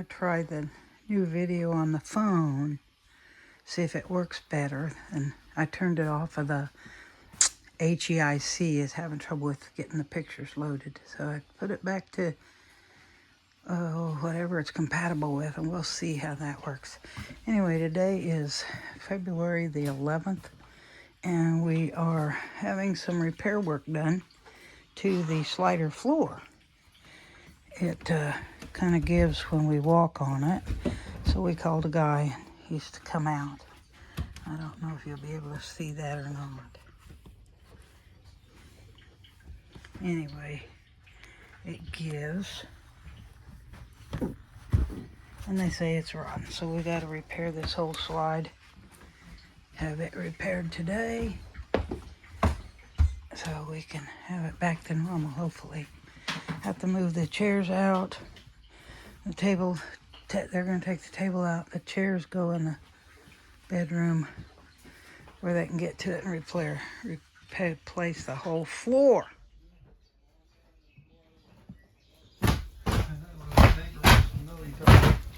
to try the new video on the phone, see if it works better. And I turned it off of the HEIC, is having trouble with getting the pictures loaded. So I put it back to whatever it's compatible with, and we'll see how that works. Anyway, today is February the 11th, and we are having some repair work done to the slider floor. It kind of gives when we walk on it, so we called a guy. He's to come out. I don't know if you'll be able to see that or not. Anyway, it gives, and they say it's rotten, so we got to repair this whole slide. Have it repaired today, so we can have it back to normal, hopefully. Have to move the chairs out. The table, they're going to take the table out. The chairs go in the bedroom where they can get to it and replace the whole floor.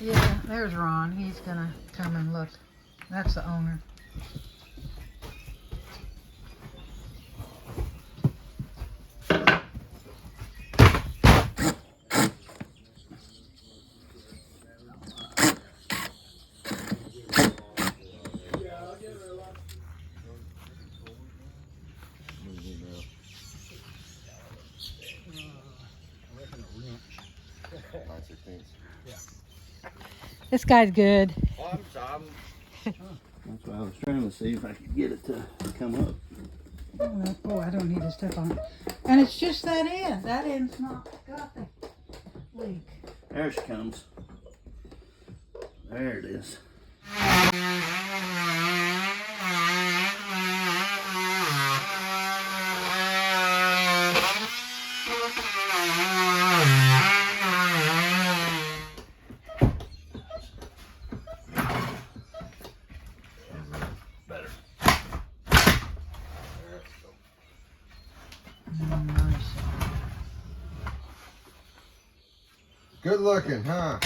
Yeah, there's Ron. He's going to come and look. That's the owner. This guy's good. That's why I was trying to see if I could get it to come up. Oh, I don't need to step on it. And it's just that end. That end's not got the leak. There she comes. There it is. Good looking, huh?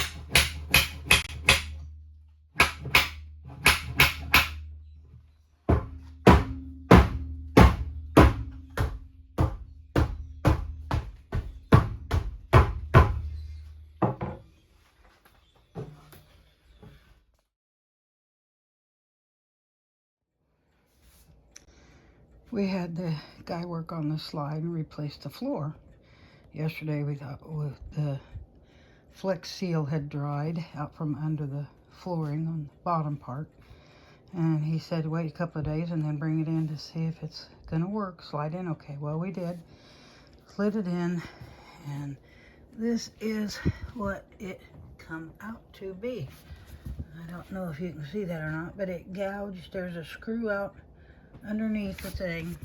We had the guy work on the slide and replace the floor. Yesterday we thought the flex seal had dried out from under the flooring on the bottom part. And he said wait a couple of days and then bring it in to see if it's going to work. Slide in. Okay, well we did. Slid it in, and this is what it come out to be. I don't know if you can see that or not, but it gouged. There's a screw out underneath the thing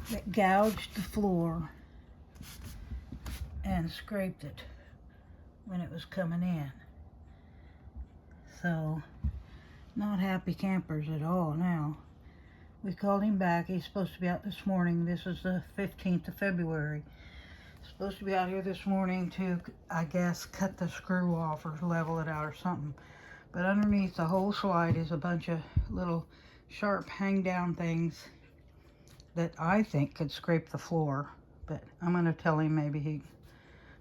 that gouged the floor and scraped it when it was coming in. So, not happy campers at all now. We called him back. He's supposed to be out this morning. This is the 15th of February. He's supposed to be out here this morning to, I guess, cut the screw off or level it out or something. But underneath the whole slide is a bunch of little sharp hang down things that I think could scrape the floor. But I'm going to tell him maybe he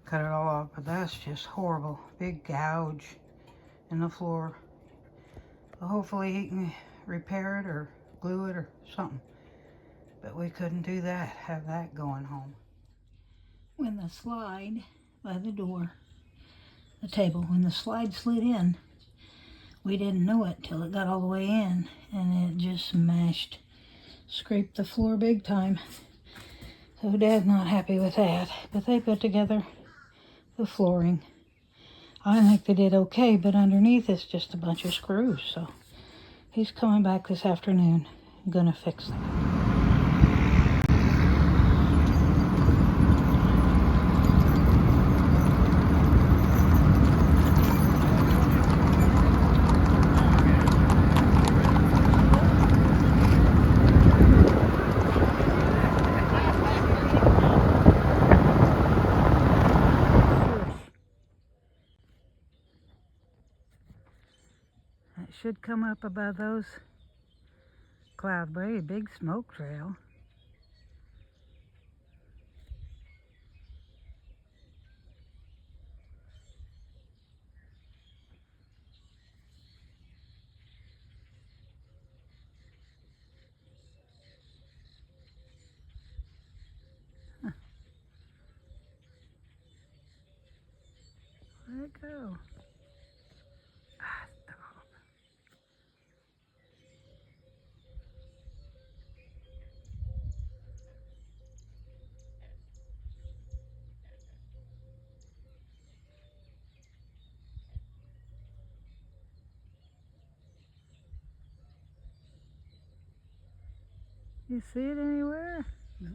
cut it all off. But that's just horrible. Big gouge in the floor. So hopefully he can repair it or glue it or something. But we couldn't do that, have that going home. When the slide by the door, the table, when the slide slid in, we didn't know it till it got all the way in, and it just smashed, scraped the floor big time. So Dad's not happy with that, but they put together the flooring. I think they did okay, but underneath it's just a bunch of screws. So he's coming back this afternoon, gonna fix that. should come up above those cloud way, big smoke trail. Where'd it go? Ah, stop. You see it anywhere? No.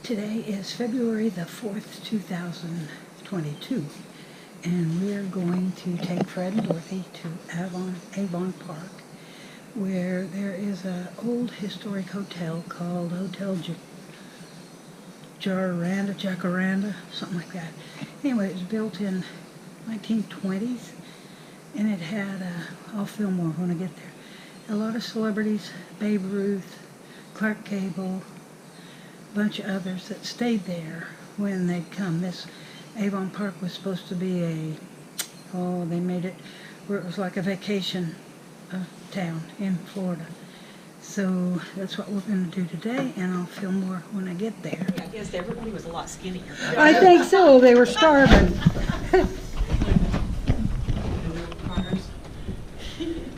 Today is February the 4th, 2022, and we're going to take Fred and Dorothy to Avon Park, where there is an old historic hotel called Hotel Jacaranda, something like that. Anyway, it was built in 1920s, and it had, I'll film more when I get there, a lot of celebrities, Babe Ruth, Clark Gable, bunch of others that stayed there when they'd come. This Avon Park was supposed to be they made it where it was like a vacation town in Florida. So that's what we're going to do today, and I'll film more when I get there. I guess everybody was a lot skinnier. I think so. They were starving.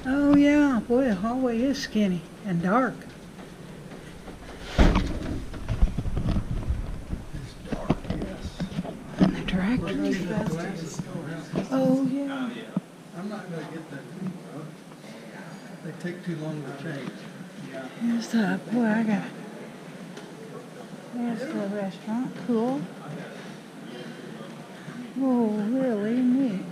Oh yeah, boy, the hallway is skinny and dark. Oh yeah. I'm not going to get that. They take too long to change. Here's the, boy, I got it. There's the restaurant. Cool. Oh, really neat.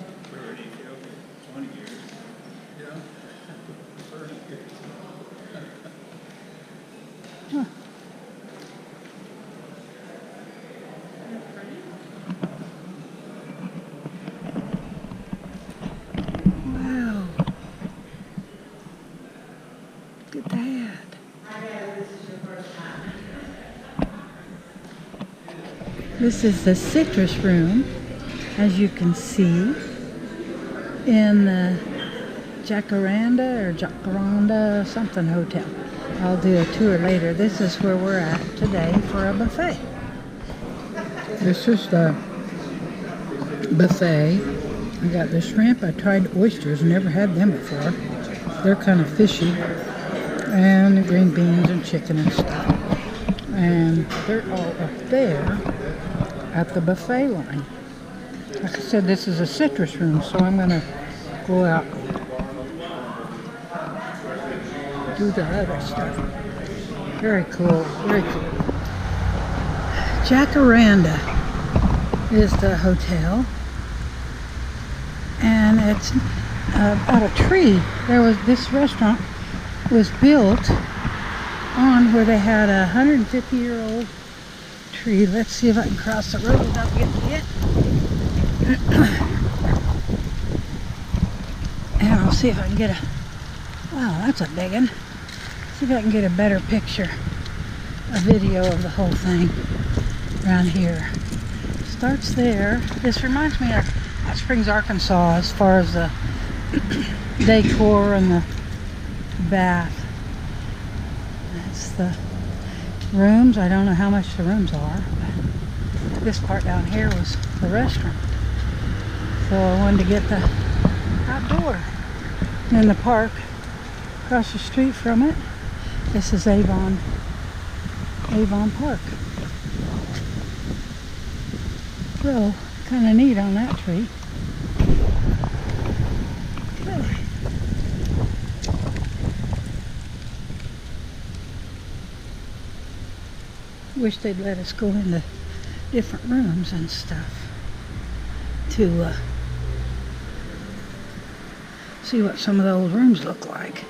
Huh. Wow. Look at that. This is the citrus room, as you can see, in the Jacaranda something hotel. I'll do a tour later. This is where we're at today for a buffet. This is the buffet. I got the shrimp. I tried oysters. Never had them before. They're kind of fishy. And the green beans and chicken and stuff. And they're all up there at the buffet line. Like I said, this is a citrus room, so I'm going to go out do the other stuff. Very cool, very cool. Jacaranda is the hotel, and it's about a tree. This restaurant was built on where they had a 150-year-old tree. Let's see if I can cross the road without getting hit. And I'll see if I can get a, wow, that's a big one. See if I can get a better picture, a video of the whole thing around here. Starts there. This reminds me of Hot Springs, Arkansas, as far as the decor and the bath. That's the rooms. I don't know how much the rooms are, but this part down here was the restaurant. So I wanted to get the outdoor. And in the park across the street from it, this is Avon Park. So, kind of neat on that tree. Okay. Wish they'd let us go into different rooms and stuff to see what some of those rooms look like.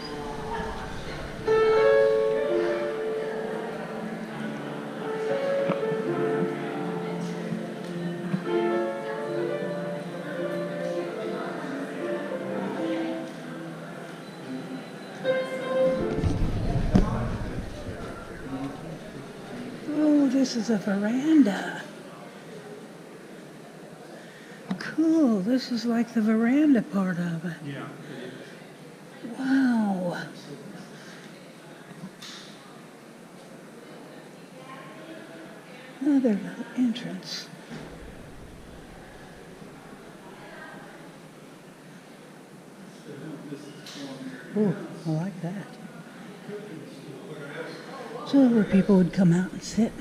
Oh, this is a veranda. Cool. This is like the veranda part of it. Yeah. Wow. Another little entrance. Oh, I like that. So where people would come out and sit.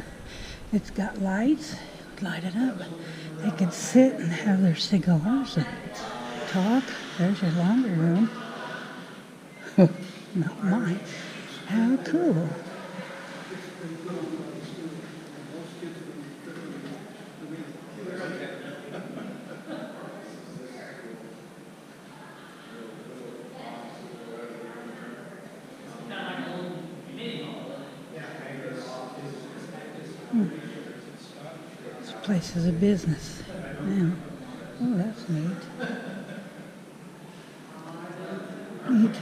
It's got lights, light it up. They could sit and have their cigars and talk. There's your laundry room. Not mine. How cool. This place is a business. Yeah. Oh, that's neat. Neat.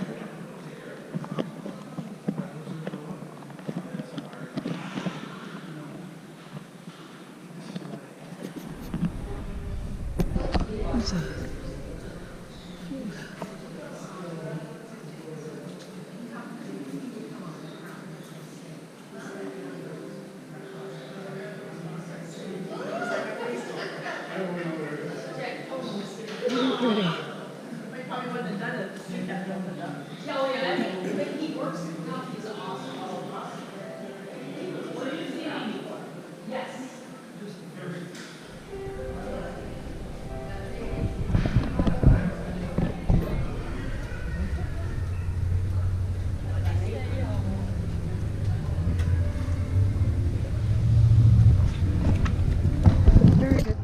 There's a pretty. Very good.